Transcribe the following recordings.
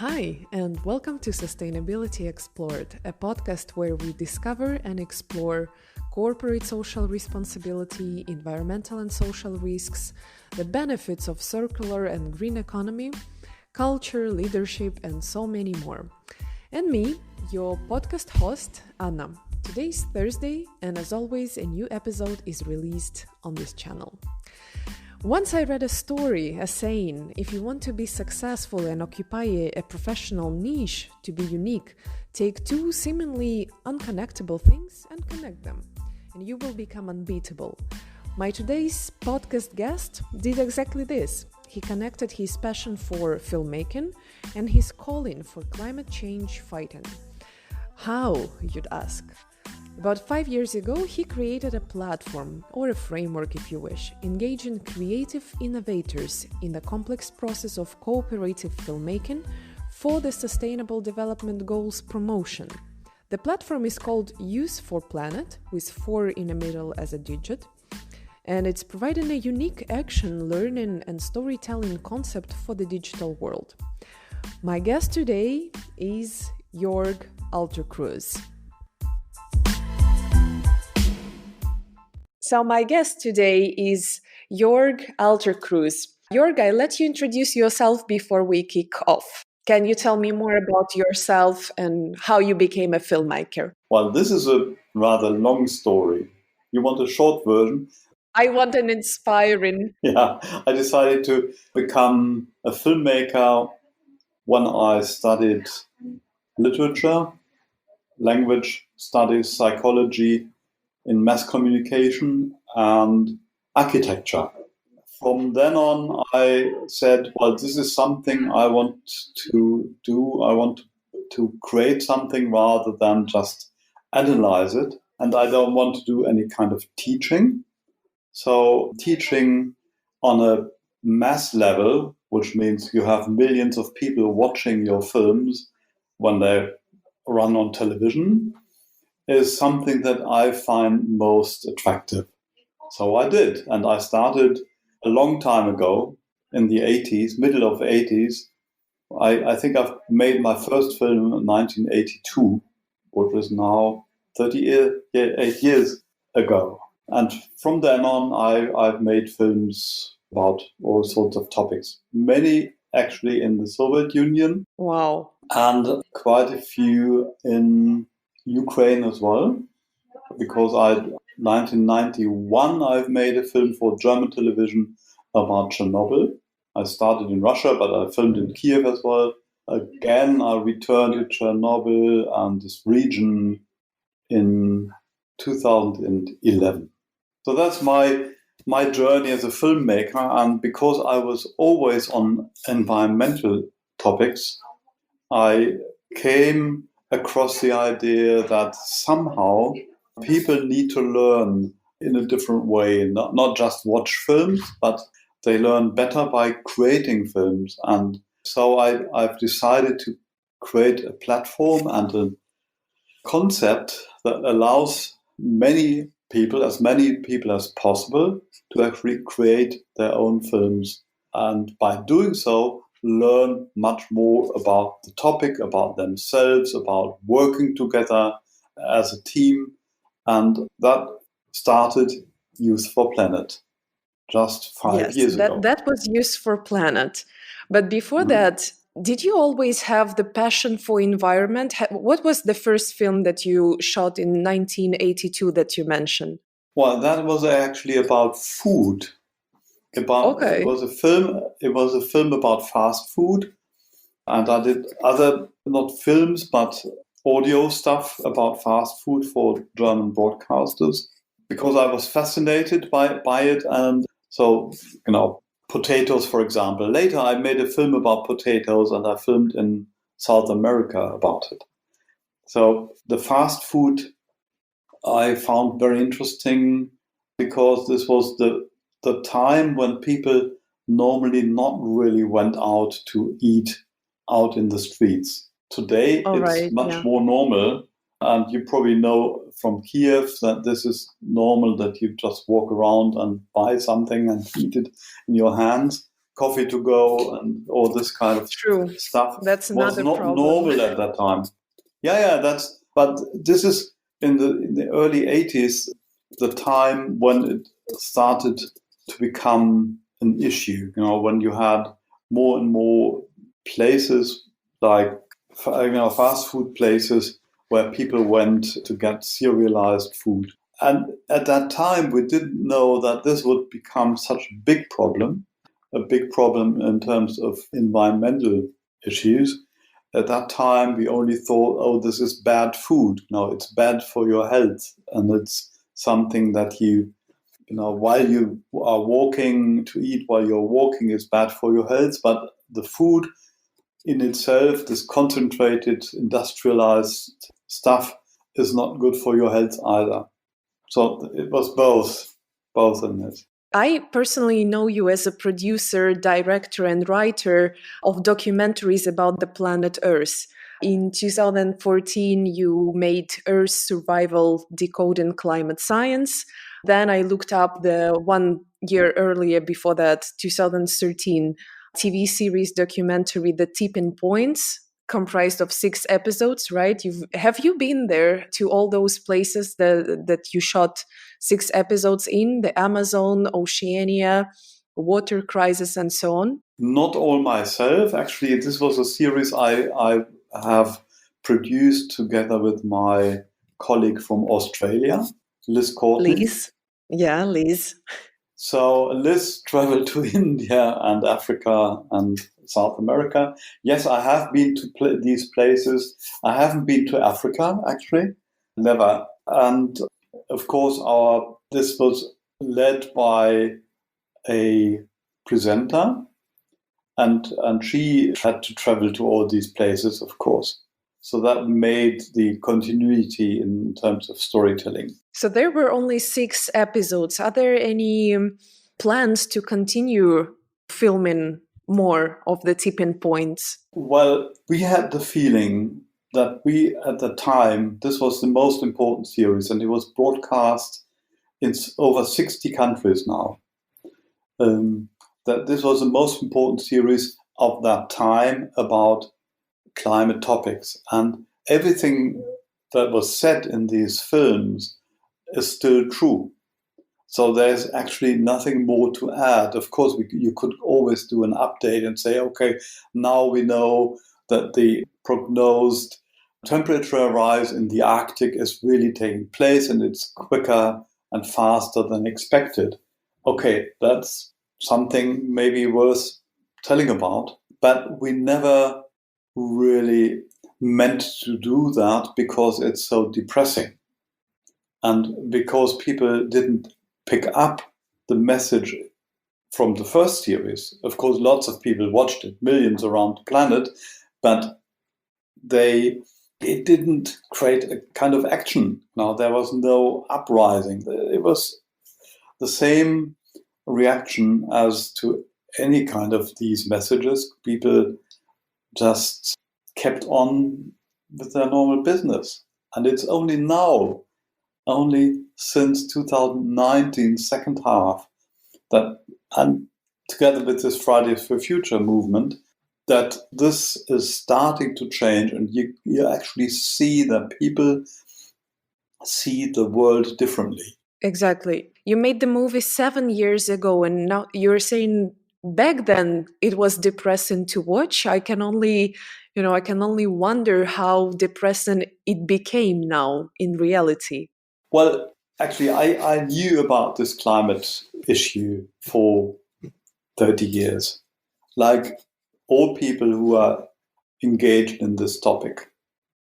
Hi, and welcome to Sustainability Explored, a podcast where we discover and explore corporate social responsibility, environmental and social risks, the benefits of circular and green economy, culture, leadership, and so many more. And me, your podcast host, Anna. Today's Thursday, and as always, a new episode is released on this channel. Once I read a story, a saying, if you want to be successful and occupy a professional niche to be unique, take two seemingly unconnectable things and connect them, and you will become unbeatable. My today's podcast guest did exactly this. He connected his passion for filmmaking and his calling for climate change fighting. How, you'd ask? About 5 years ago, he created a platform, or a framework if you wish, engaging creative innovators in the complex process of cooperative filmmaking for the Sustainable Development Goals promotion. The platform is called Use for Planet, with 4 in the middle as a digit, and it's providing a unique action, learning, and storytelling concept for the digital world. My guest today is Joerg Altekruse. So my guest today is Joerg Altekruse. Joerg, I let you introduce yourself before we kick off. Can you tell me more about yourself and how you became a filmmaker? Well, this is a rather long story. You want a short version? I want an inspiring. Yeah, I decided to become a filmmaker when I studied literature, language studies, psychology, in mass communication and architecture. From then on, I said, well, this is something I want to do. I want to create something rather than just analyze it. And I don't want to do any kind of teaching. So teaching on a mass level, which means you have millions of people watching your films when they run on television, is something that I find most attractive. So I did, and I started a long time ago in the 80s, middle of the 80s. I think I've made my first film in 1982, which is now 38 years ago. And from then on, I've made films about all sorts of topics, many actually in the Soviet Union. Wow. And quite a few in Ukraine as well, because 1991 I've made a film for German television about Chernobyl. I started in Russia, but I filmed in Kiev as well. Again, I returned to Chernobyl and this region in 2011. So that's my journey as a filmmaker, and because I was always on environmental topics, I came across the idea that somehow people need to learn in a different way, not just watch films, but they learn better by creating films. And so I've decided to create a platform and a concept that allows many people as possible to actually create their own films. And by doing so, learn much more about the topic, about themselves, about working together as a team. And that started Youth for Planet just 5 years ago. That was Youth for Planet. But before that, did you always have the passion for environment? What was the first film that you shot in 1982 that you mentioned? Well, that was actually about food. It was a film about fast food, and I did other, not films, but audio stuff about fast food for German broadcasters because I was fascinated by it. And so, potatoes, for example. Later, I made a film about potatoes, and I filmed in South America about it. So the fast food I found very interesting because this was the time when people normally not really went out to eat out in the streets. Today, it's much more normal. And you probably know from Kiev that this is normal, that you just walk around and buy something and eat it in your hands. coffee to go and all this kind of True. stuff That's was another not problem. normal at that time. But this is in the early 80s, the time when it started to become an issue, when you had more and more places like, fast food places where people went to get serialized food. And at that time, we didn't know that this would become such a big problem in terms of environmental issues. At that time, we only thought, oh, this is bad food. No, it's bad for your health. And it's something that while you are walking, to eat while you're walking is bad for your health. But the food in itself, this concentrated, industrialized stuff, is not good for your health either. So it was both in it. I personally know you as a producer, director, and writer of documentaries about the planet Earth. In 2014, you made Earth Survival: Decoding Climate Science. Then I looked up the 1 year earlier, before that, 2013 TV series documentary, The Tipping Points, comprised of 6 episodes, right? Have you been there to all those places that you shot 6 episodes in, the Amazon, Oceania, water crisis, and so on? Not all myself. Actually, this was a series I have produced together with my colleague from Australia, Liz Courtney. Liz. Yeah, Liz. So Liz traveled to India and Africa and South America. Yes, I have been to these places. I haven't been to Africa, actually. Never. And of course, this was led by a presenter, and she had to travel to all these places, of course. So that made the continuity in terms of storytelling. So there were only 6 episodes. Are there any plans to continue filming more of the tipping points? Well, we had the feeling that at the time, this was the most important series, and it was broadcast in over 60 countries now. That this was the most important series of that time about climate topics. And everything that was said in these films is still true. So there's actually nothing more to add. Of course, you could always do an update and say, okay, now we know that the prognosed temperature rise in the Arctic is really taking place and it's quicker and faster than expected. Okay, that's something maybe worth telling about. But we never really meant to do that because it's so depressing. And because people didn't pick up the message from the first series. Of course, lots of people watched it, millions around the planet, but it didn't create a kind of action. Now, there was no uprising. It was the same reaction as to any kind of these messages. People just kept on with their normal business. And it's only now, only since 2019, second half, that, and together with this Fridays for Future movement, that this is starting to change, and you actually see that people see the world differently. Exactly. You made the movie 7 years ago, and now you're saying back then it was depressing to watch. I can only wonder how depressing it became now in reality. Well, actually, I knew about this climate issue for 30 years. Like all people who are engaged in this topic,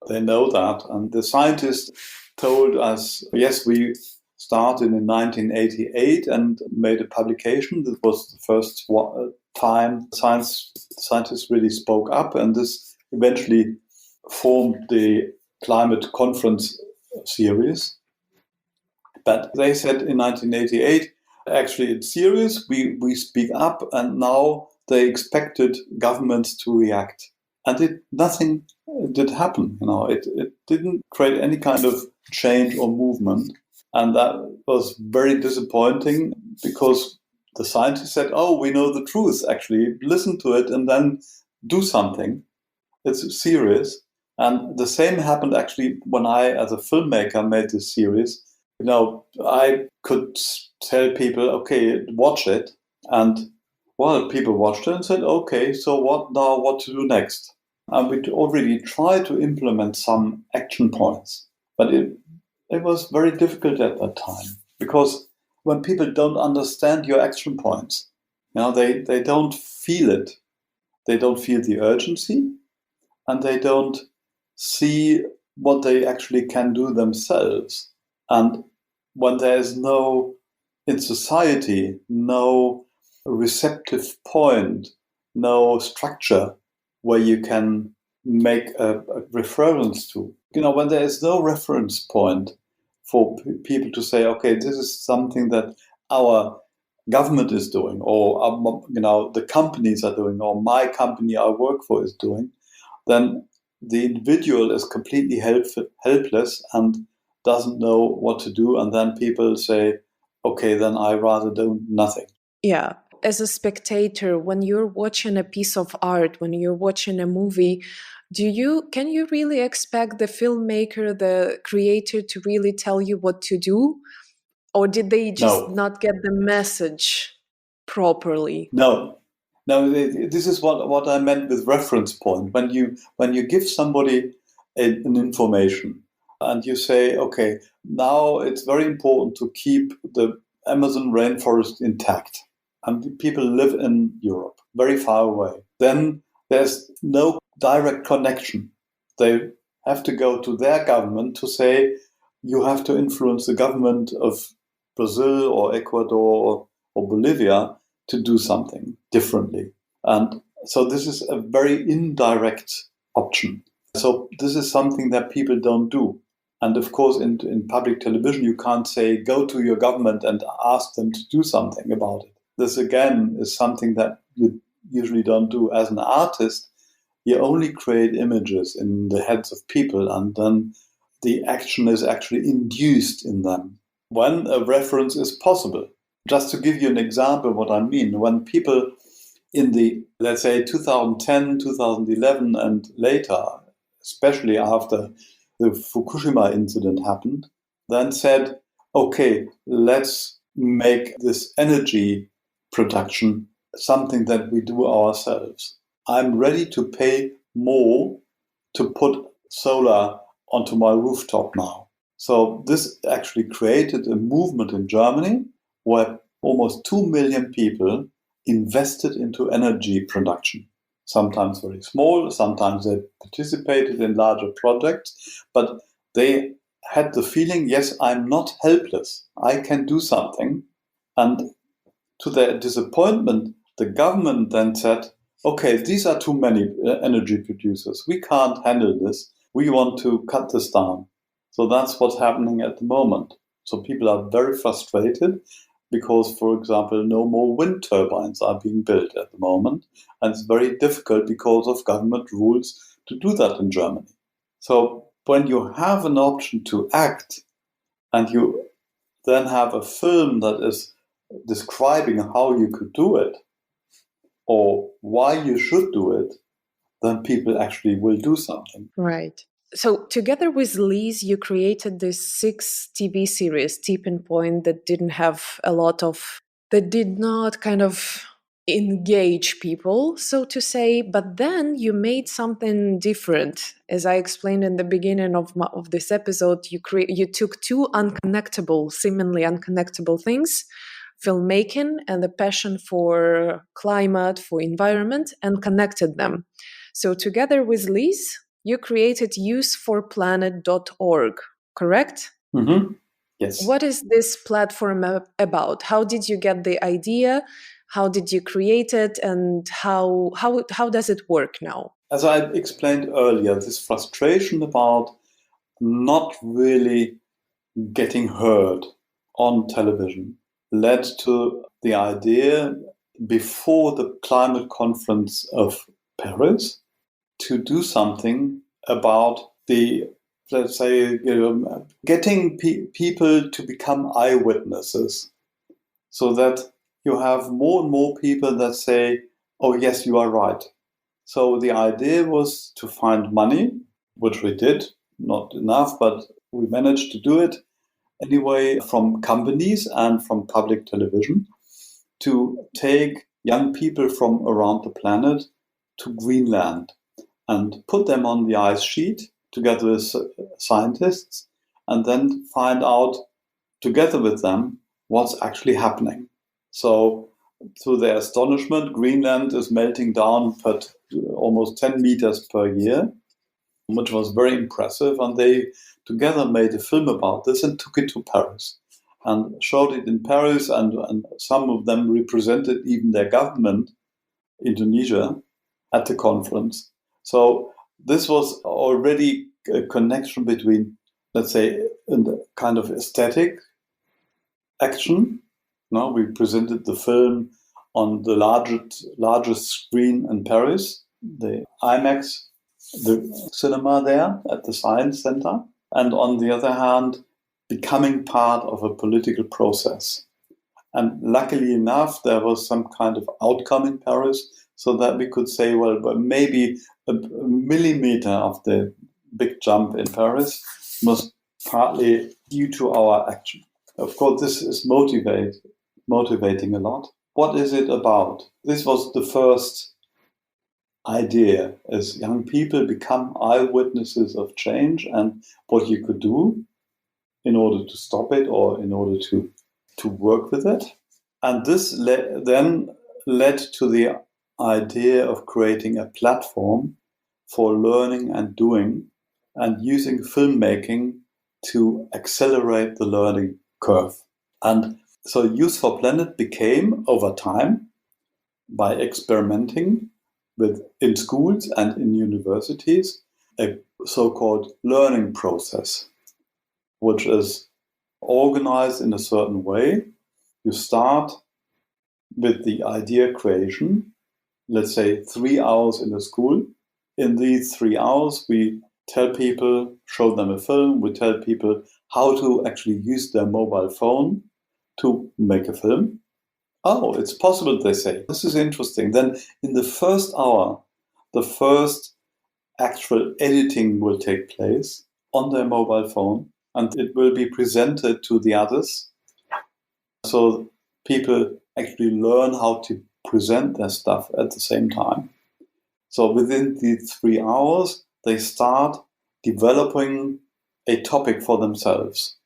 they know that. And the scientists told us, yes, we started in 1988 and made a publication. This was the first time scientists really spoke up, and this eventually formed the climate conference series. But they said in 1988, actually, it's serious. We speak up, and now they expected governments to react, and nothing did happen. It didn't create any kind of change or movement, and that was very disappointing because the scientists said, oh, we know the truth, actually. Listen to it and then do something. It's serious. And the same happened actually when I, as a filmmaker, made this series. I could tell people, okay, watch it. And well, people watched it and said, okay, so what now, what to do next? And we already tried to implement some action points, but it was very difficult at that time, because when people don't understand your action points, they don't feel it. They don't feel the urgency, and they don't see what they actually can do themselves. And when there is in society, no receptive point, no structure where you can make a reference to. When there is no reference point for people to say, okay, this is something that our government is doing, or the companies are doing, or my company I work for is doing, then the individual is completely helpless and doesn't know what to do. And then people say, okay, then I rather do nothing. Yeah. As a spectator, when you're watching a piece of art, when you're watching a movie, can you really expect the filmmaker, the creator, to really tell you what to do? Or did they just not get the message properly? No. This is what I meant with reference point. When you give somebody an information and you say, okay, now it's very important to keep the Amazon rainforest intact, and people live in Europe, very far away, then there's no direct connection. They have to go to their government to say, you have to influence the government of Brazil or Ecuador or Bolivia to do something differently. And so this is a very indirect option. So this is something that people don't do. And of course, in public television, you can't say, go to your government and ask them to do something about it. This, again, is something that you usually don't do. As an artist, you only create images in the heads of people, and then the action is actually induced in them when a reference is possible. Just to give you an example what I mean, when people in the, let's say, 2010, 2011 and later, especially after the Fukushima incident happened, then said, okay, let's make this energy production something that we do ourselves. I'm ready to pay more to put solar onto my rooftop now. So this actually created a movement in Germany where almost 2 million people invested into energy production. Sometimes very small, sometimes they participated in larger projects, but they had the feeling, yes, I'm not helpless. I can do something. And to their disappointment, the government then said, okay, these are too many energy producers. We can't handle this. We want to cut this down. So that's what's happening at the moment. So people are very frustrated because, for example, no more wind turbines are being built at the moment. And it's very difficult because of government rules to do that in Germany. So when you have an option to act and you then have a film that is describing how you could do it or why you should do it, then people actually will do something. Right. So together with Lise, you created this 6 TV series, Tipping Point, that did not kind of engage people, so to say, but then you made something different. As I explained in the beginning of this episode, you took 2 seemingly unconnectable things, filmmaking and the passion for climate, for environment, and connected them. So together with Lise, you created useforplanet.org, correct? Mm-hmm. Yes. What is this platform about? How did you get the idea? How did you create it? And how does it work now? As I explained earlier, this frustration about not really getting heard on television led to the idea before the climate conference of Paris to do something about let's say, getting people to become eyewitnesses so that you have more and more people that say, oh, yes, you are right. So the idea was to find money, which we did, not enough, but we managed to do it anyway, from companies and from public television, to take young people from around the planet to Greenland and put them on the ice sheet together with scientists, and then find out together with them what's actually happening. So, to their astonishment, Greenland is melting down at almost 10 meters per year, which was very impressive. And they together made a film about this and took it to Paris and showed it in Paris. And some of them represented even their government, Indonesia, at the conference. So this was already a connection between, let's say, a kind of aesthetic action. No, we presented the film on the largest screen in Paris, the IMAX, the cinema there at the Science Center. And on the other hand, becoming part of a political process. And luckily enough, there was some kind of outcome in Paris so that we could say, well, maybe a millimeter of the big jump in Paris was partly due to our action. Of course, this is motivating a lot. What is it about? This was the first idea, as young people become eyewitnesses of change and what you could do in order to stop it or in order to work with it. And this then led to the idea of creating a platform for learning and doing and using filmmaking to accelerate the learning curve. And so Youth for Planet became, over time, by experimenting in schools and in universities, a so-called learning process, which is organized in a certain way. You start with the idea creation, let's say 3 hours in a school. In these 3 hours, we tell people, show them a film, we tell people how to actually use their mobile phone to make a film. Oh, it's possible, they say. This is interesting. Then in the first hour, the first actual editing will take place on their mobile phone, and it will be presented to the others. So people actually learn how to present their stuff at the same time. So within these 3 hours, they start developing a topic for themselves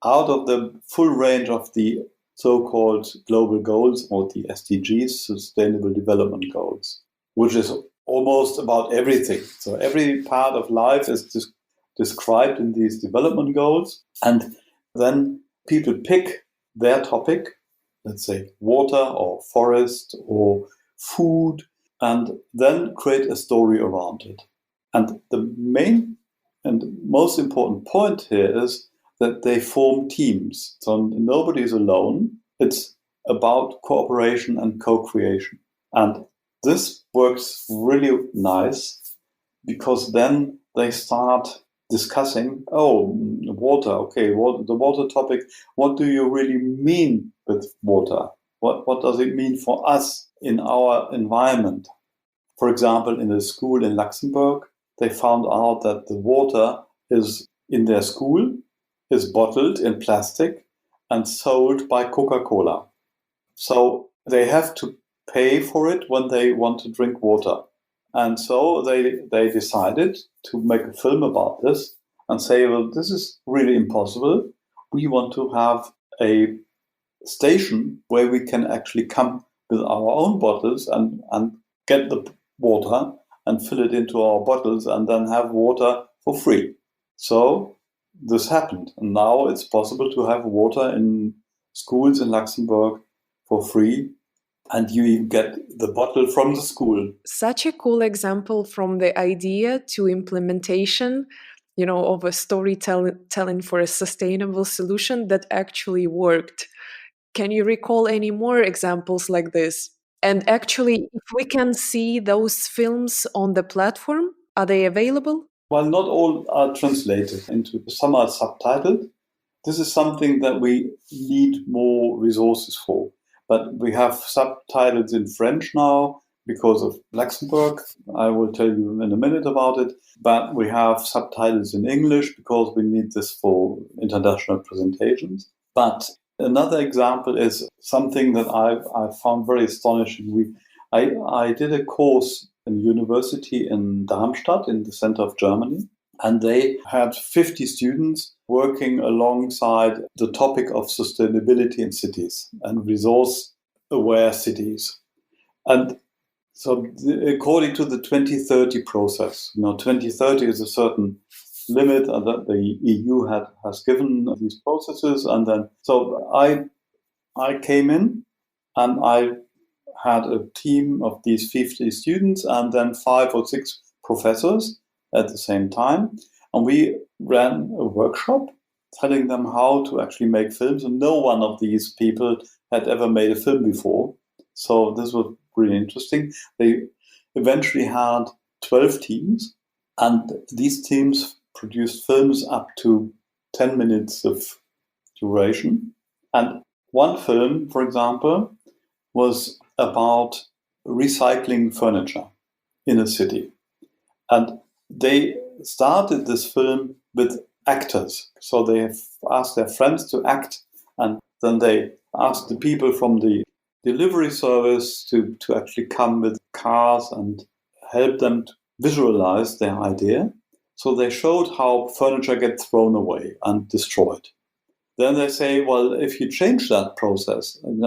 out of the full range of the so-called global goals, or the SDGs, Sustainable Development Goals, which is almost about everything. So every part of life is described in these development goals. And then people pick their topic, let's say water or forest or food, and then create a story around it. And the main and most important point here is that they form teams. So nobody is alone. It's about cooperation and co-creation. And this works really nice because then they start discussing, water, okay, the water topic, what do you really mean with water? What does it mean for us in our environment? For example, in a school in Luxembourg, they found out that the water is in their school is bottled in plastic and sold by Coca-Cola. So they have to pay for it when they want to drink water. And so they decided to make a film about this and say, well, this is really impossible. We want to have a station where we can actually come with our own bottles and get the water and fill it into our bottles and then have water for free. So this happened. And now it's possible to have water in schools in Luxembourg for free. And you even get the bottle from the school. Such a cool example from the idea to implementation, of a storytelling for a sustainable solution that actually worked. Can you recall any more examples like this? And actually, if we can see those films on the platform, are they available? Well, not all are translated into, some are subtitled. This is something that we need more resources for. But we have subtitles in French now because of Luxembourg. I will tell you in a minute about it. But we have subtitles in English because we need this for international presentations. But another example is something that I found very astonishing. I did a course in university in Darmstadt in the center of Germany, and they had 50 students working alongside the topic of sustainability in cities and resource-aware cities. And so according to the 2030 process, 2030 is a certain limit that the EU has given these processes. And then, so I came in and I had a team of these 50 students and then 5 or 6 professors at the same time. And we ran a workshop telling them how to actually make films. And no one of these people had ever made a film before. So this was really interesting. They eventually had 12 teams, and these teams produced films up to 10 minutes of duration. And one film, for example, was about recycling furniture in a city. And they started this film with actors. So they have asked their friends to act, and then they asked the people from the delivery service to actually come with cars and help them to visualize their idea. So they showed how furniture gets thrown away and destroyed. Then they say, well, if you change that process, and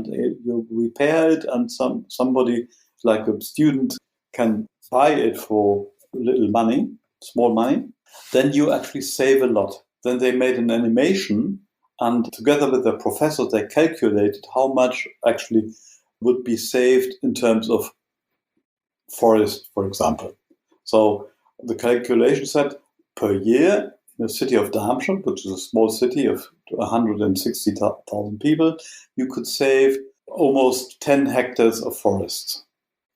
you repair it, and somebody like a student can buy it for little money, small money, then you actually save a lot. Then they made an animation, and together with the professor, they calculated how much actually would be saved in terms of forest, for example. So the calculation said per year in the city of Darmstadt, which is a small city of 160,000 people, you could save almost 10 hectares of forests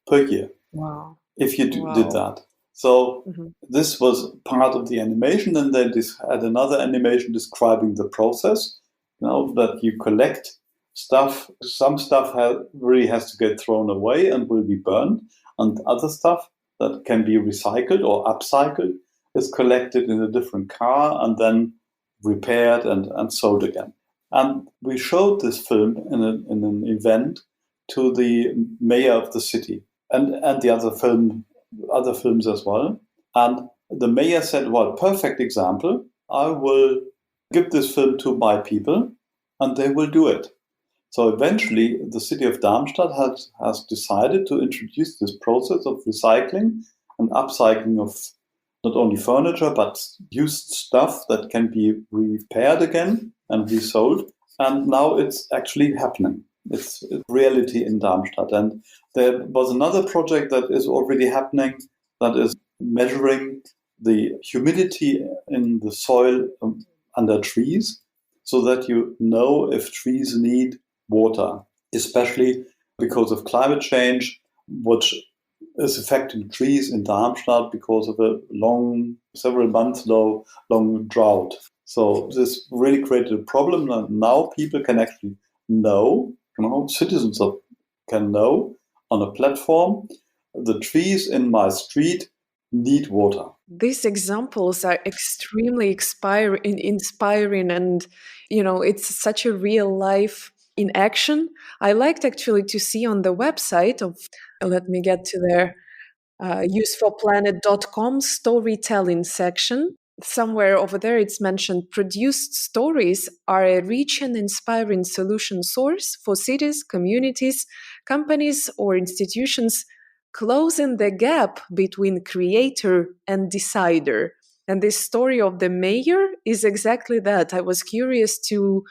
per year. Wow. If you did that. So this was part of the animation, and then this had another animation describing the process, that you collect stuff. Some stuff really has to get thrown away and will be burned, and other stuff that can be recycled or upcycled is collected in a different car and then repaired and sold again. And we showed this film in an event to the mayor of the city and the other films as well. And the mayor said, well, perfect example. I will give this film to my people and they will do it. So eventually the city of Darmstadt has decided to introduce this process of recycling and upcycling of not only furniture, but used stuff that can be repaired again and resold. And now it's actually happening. It's reality in Darmstadt. And there was another project that is already happening that is measuring the humidity in the soil under trees so that you know if trees need water, especially because of climate change, which is affecting trees in Darmstadt because of a several months long drought. So this really created a problem, and now people can actually know, citizens can know on a platform, the trees in my street need water. These examples are extremely inspiring, and it's such a real life in action. I liked actually to see on the website of, let me get to their useforplanet.com storytelling section. Somewhere over there it's mentioned produced stories are a rich and inspiring solution source for cities, communities, companies, or institutions, closing the gap between creator and decider. And this story of the mayor is exactly that. I was curious to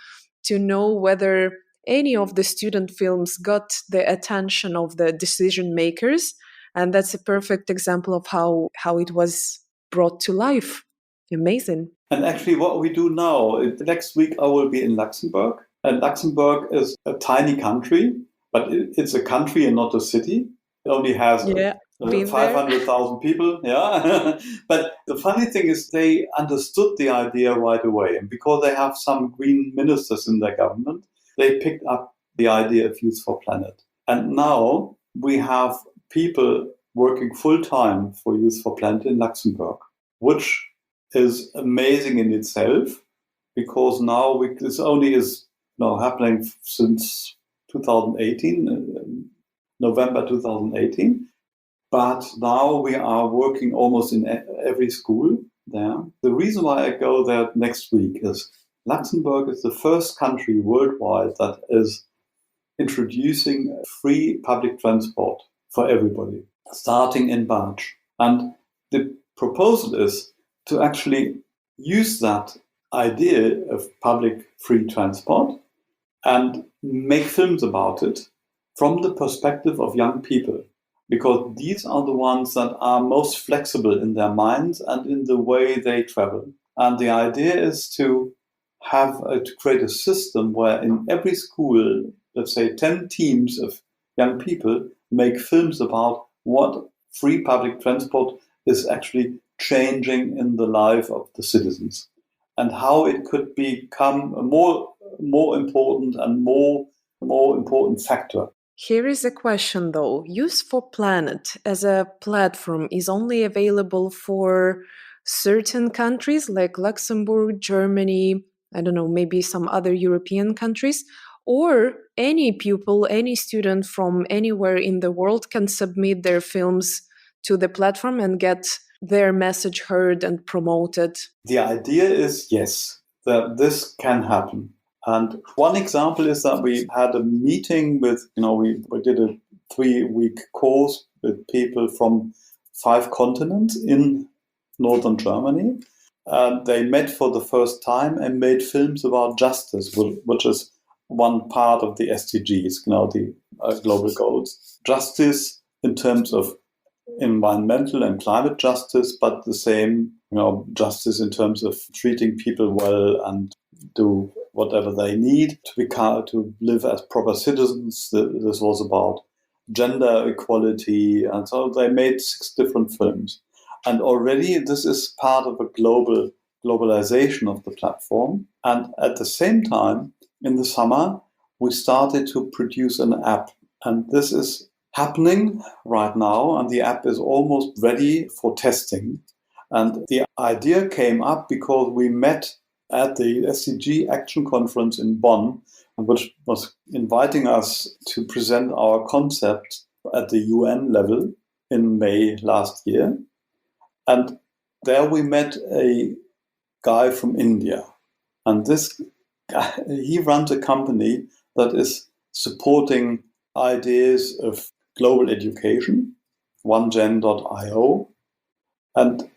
know whether any of the student films got the attention of the decision makers. And that's a perfect example of how it was brought to life. Amazing. And actually what we do now, next week I will be in Luxembourg. And Luxembourg is a tiny country, but it's a country and not a city. It only has 500,000 people. Yeah. But the funny thing is they understood the idea right away. And because they have some green ministers in their government, they picked up the idea of Youth for Planet. And now we have people working full-time for Youth for Planet in Luxembourg, which is amazing in itself, because now this only is happening since 2018, November 2018. But now we are working almost in every school there. The reason why I go there next week is Luxembourg is the first country worldwide that is introducing free public transport for everybody, starting in March. And the proposal is to actually use that idea of public free transport and make films about it from the perspective of young people, because these are the ones that are most flexible in their minds and in the way they travel. And the idea is to create a system where in every school, let's say 10 teams of young people make films about what free public transport is actually changing in the life of the citizens, and how it could become a more important and more important factor. Here is a question though. Youth for Planet as a platform is only available for certain countries like Luxembourg, Germany, I don't know, maybe some other European countries, or any pupil, any student from anywhere in the world can submit their films to the platform and get their message heard and promoted? The idea is, yes, that this can happen. And one example is that we had a meeting with, we did a 3-week course with people from 5 continents in northern Germany. And they met for the first time and made films about justice, which is one part of the SDGs, the global goals. Justice in terms of environmental and climate justice, but the same, justice in terms of treating people well and do whatever they need to live as proper citizens. This was about gender equality, and so they made 6 different films. And already this is part of a globalization of the platform. And at the same time, in the summer, we started to produce an app. And this is happening right now, and the app is almost ready for testing. And the idea came up because we met at the SDG Action Conference in Bonn, which was inviting us to present our concept at the UN level in May last year. And there we met a guy from India. And this guy, he runs a company that is supporting ideas of global education, onegen.io. And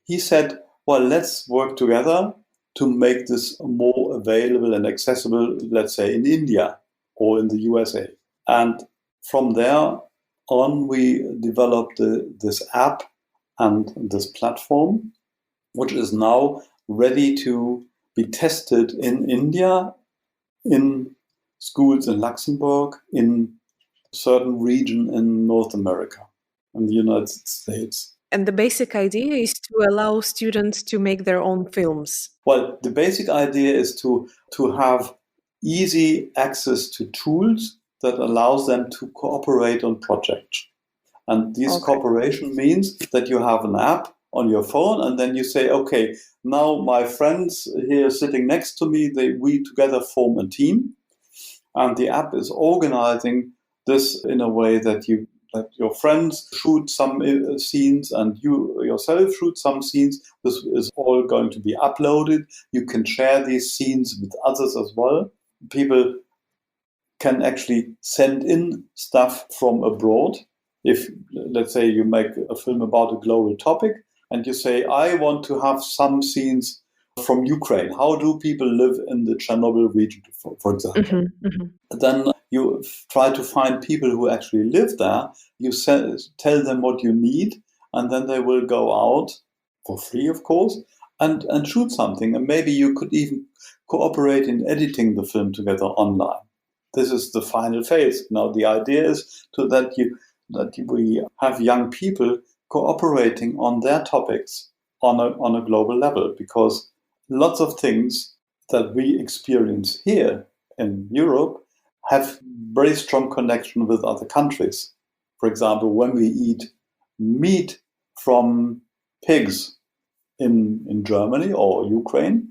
he said, well, let's work together to make this more available and accessible, let's say, in India or in the USA. And from there on, we developed this app and this platform, which is now ready to be tested in India, in schools in Luxembourg, in a certain region in North America, in the United States. And the basic idea is to allow students to make their own films. Well, the basic idea is to have easy access to tools that allows them to cooperate on projects. And this cooperation means that you have an app on your phone, and then you say, okay, now my friends here sitting next to me, we together form a team. And the app is organizing this in a way that your friends shoot some scenes and you yourself shoot some scenes. This is all going to be uploaded. You can share these scenes with others as well. People can actually send in stuff from abroad. If, let's say, you make a film about a global topic and you say, I want to have some scenes from Ukraine. How do people live in the Chernobyl region, for example? Mm-hmm, mm-hmm. Then you try to find people who actually live there. You tell them what you need, and then they will go out for free, of course, and shoot something. And maybe you could even cooperate in editing the film together online. This is the final phase. Now, the idea is that we have young people cooperating on their topics on a global level, because lots of things that we experience here in Europe have very strong connection with other countries. For example, when we eat meat from pigs in Germany or Ukraine,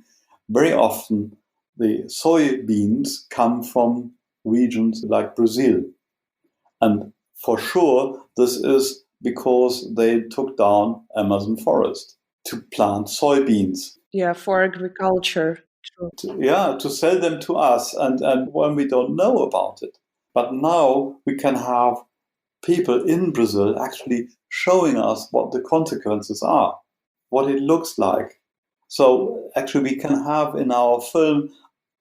very often the soybeans come from regions like Brazil. And for sure, this is because they took down Amazon forest to plant soybeans. Yeah, for agriculture. True. To sell them to us, and when we don't know about it. But now we can have people in Brazil actually showing us what the consequences are, what it looks like. So actually we can have in our film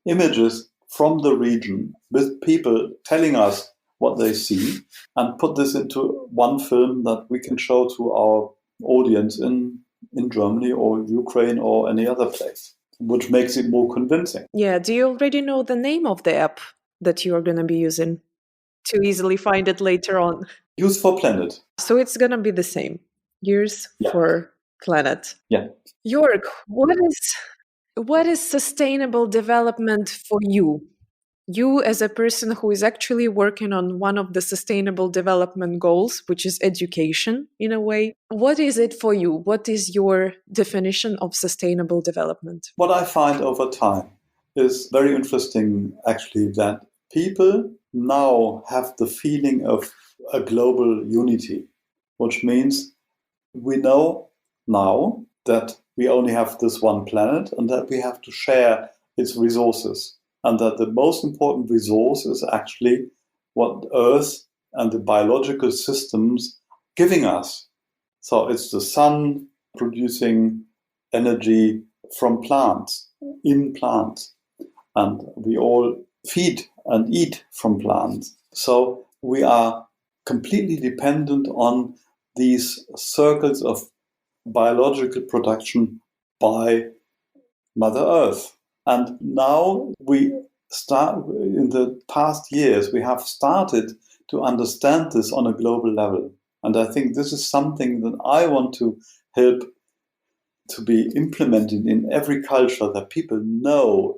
images from the region with people telling us what they see, and put this into one film that we can show to our audience in Germany or Ukraine or any other place, which makes it more convincing. Yeah, do you already know the name of the app that you are going to be using to easily find it later on? Use for Planet. So it's going to be the same. Use for Planet. Yeah. Joerg, what is sustainable development for you? You as a person who is actually working on one of the sustainable development goals, which is education in a way. What is it for you? What is your definition of sustainable development? What I find over time is very interesting, actually, that people now have the feeling of a global unity, which means we know now that we only have this one planet and that we have to share its resources, and that the most important resource is actually what Earth and the biological systems giving us. So it's the sun producing energy from plants, in plants, and we all feed and eat from plants. So we are completely dependent on these circles of biological production by Mother Earth. And now we start, in the past years, we have started to understand this on a global level. And I think this is something that I want to help to be implemented in every culture, that people know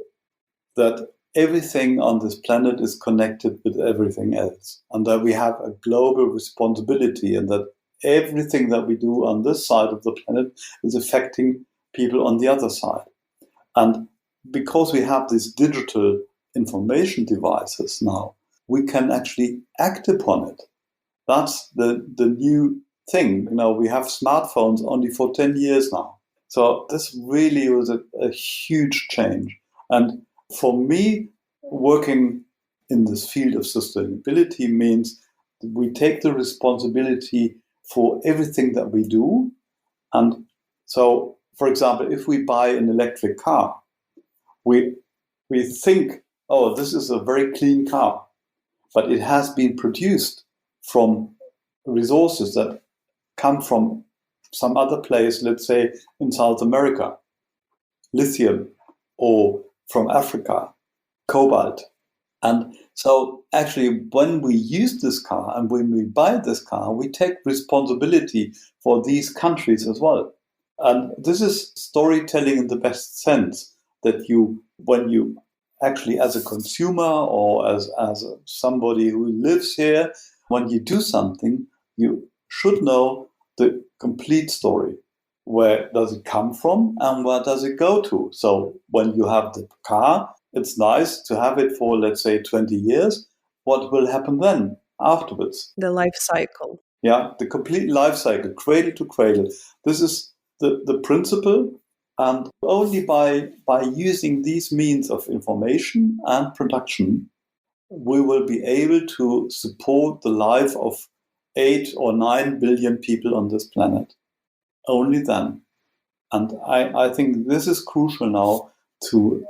that everything on this planet is connected with everything else, and that we have a global responsibility, and that everything that we do on this side of the planet is affecting people on the other side. And because we have these digital information devices now, we can actually act upon it. That's the new thing. We have smartphones only for 10 years now. So this really was a huge change. And for me, working in this field of sustainability means we take the responsibility for everything that we do. And so, for example, if we buy an electric car, we think, oh, this is a very clean car, but it has been produced from resources that come from some other place, let's say in South America, lithium, or from Africa, cobalt. And so actually, when we use this car and when we buy this car, we take responsibility for these countries as well. And this is storytelling in the best sense, that when you actually, as a consumer or as somebody who lives here, when you do something, you should know the complete story. Where does it come from and where does it go to? So when you have the car, it's nice to have it for, let's say, 20 years. What will happen then afterwards? The life cycle. Yeah, the complete life cycle, cradle to cradle. This is the principle. And only by using these means of information and production, we will be able to support the life of 8 or 9 billion people on this planet. Only then. And I think this is crucial now, to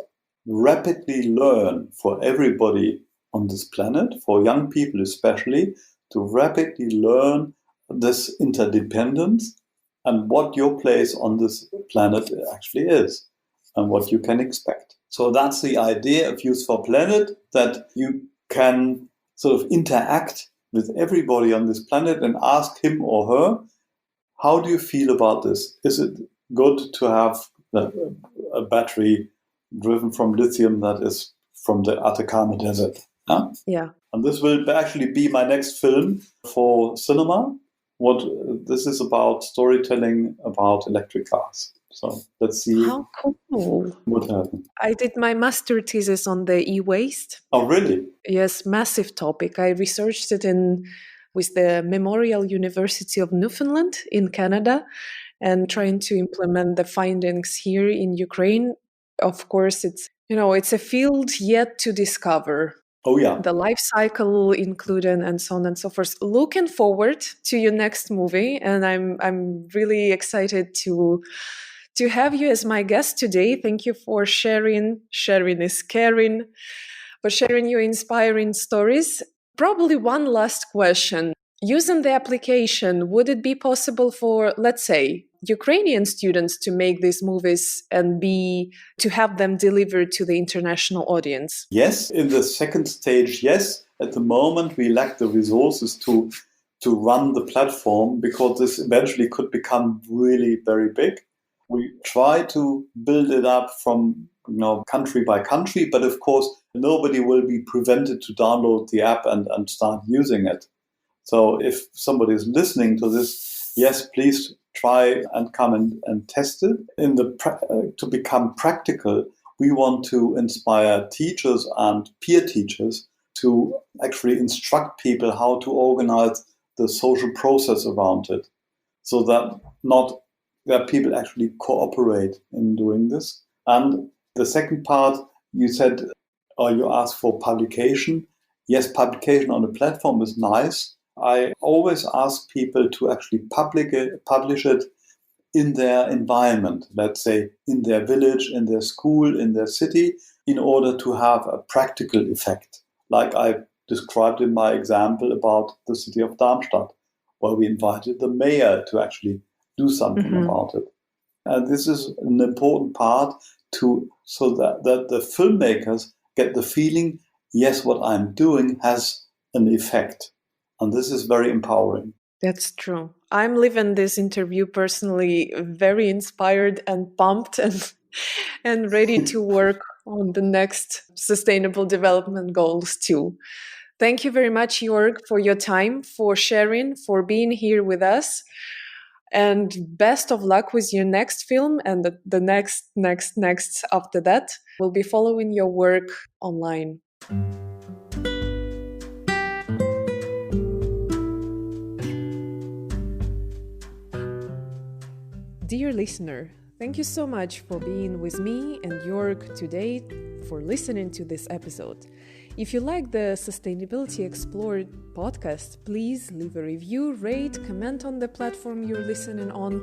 rapidly learn for everybody on this planet, for young people especially, to rapidly learn this interdependence and what your place on this planet actually is and what you can expect. So that's the idea of Use for Planet, that you can sort of interact with everybody on this planet and ask him or her, how do you feel about this? Is it good to have a battery driven from lithium that is from the Atacama Desert? Huh? Yeah. And this will actually be my next film for cinema. This is about storytelling about electric cars. So let's see How cool. what happens. I did my master thesis on the e-waste. Oh, really? Yes, massive topic. I researched it with the Memorial University of Newfoundland in Canada and trying to implement the findings here in Ukraine. Of course, it's a field yet to discover. Oh, yeah. The life cycle included and so on and so forth. Looking forward to your next movie, and I'm really excited to have you as my guest today. Thank you for sharing. Sharing is caring. For sharing your inspiring stories. Probably one last question. Using the application, would it be possible for, let's say, Ukrainian students to make these movies and to have them delivered to the international audience? Yes, in the second stage, yes. At the moment, we lack the resources to run the platform because this eventually could become really very big. We try to build it up from country by country, but of course, nobody will be prevented to download the app and start using it. So if somebody is listening to this, yes, please try and come and test it. To become practical, we want to inspire teachers and peer teachers to actually instruct people how to organize the social process around it, so that people actually cooperate in doing this. And the second part, you said, or you asked for publication. Yes, publication on a platform is nice. I always ask people to actually publish it in their environment, let's say in their village, in their school, in their city, in order to have a practical effect. Like I described in my example about the city of Darmstadt, where we invited the mayor to actually do something about it. And this is an important part so that the filmmakers get the feeling, yes, what I'm doing has an effect. And this is very empowering. That's true. I'm leaving this interview personally very inspired and pumped and ready to work on the next sustainable development goals too. Thank you very much, Joerg, for your time, for sharing, for being here with us. And best of luck with your next film and the next after that. We'll be following your work online. Dear listener, thank you so much for being with me and Joerg today, for listening to this episode. If you like the Sustainability Explored podcast, please leave a review, rate, comment on the platform you're listening on.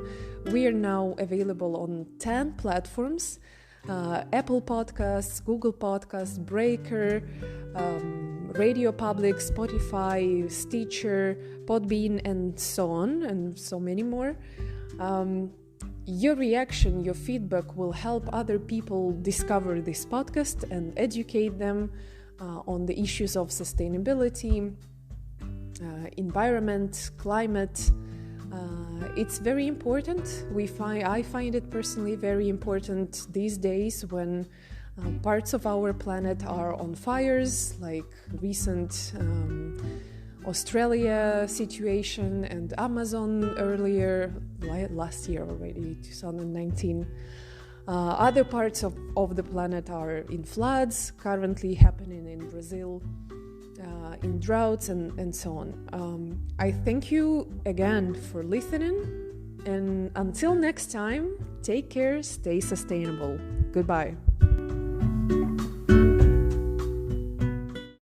We are now available on 10 platforms: Apple Podcasts, Google Podcasts, Breaker, Radio Public, Spotify, Stitcher, Podbean, and so on, and so many more. Your reaction, your feedback will help other people discover this podcast and educate them on the issues of sustainability, environment, climate. It's very important. I find it personally very important these days when parts of our planet are on fires, like recent Australia situation and Amazon earlier, last year already, 2019. Other parts of the planet are in floods, currently happening in Brazil, in droughts and so on. I thank you again for listening, and until next time, take care, stay sustainable. Goodbye.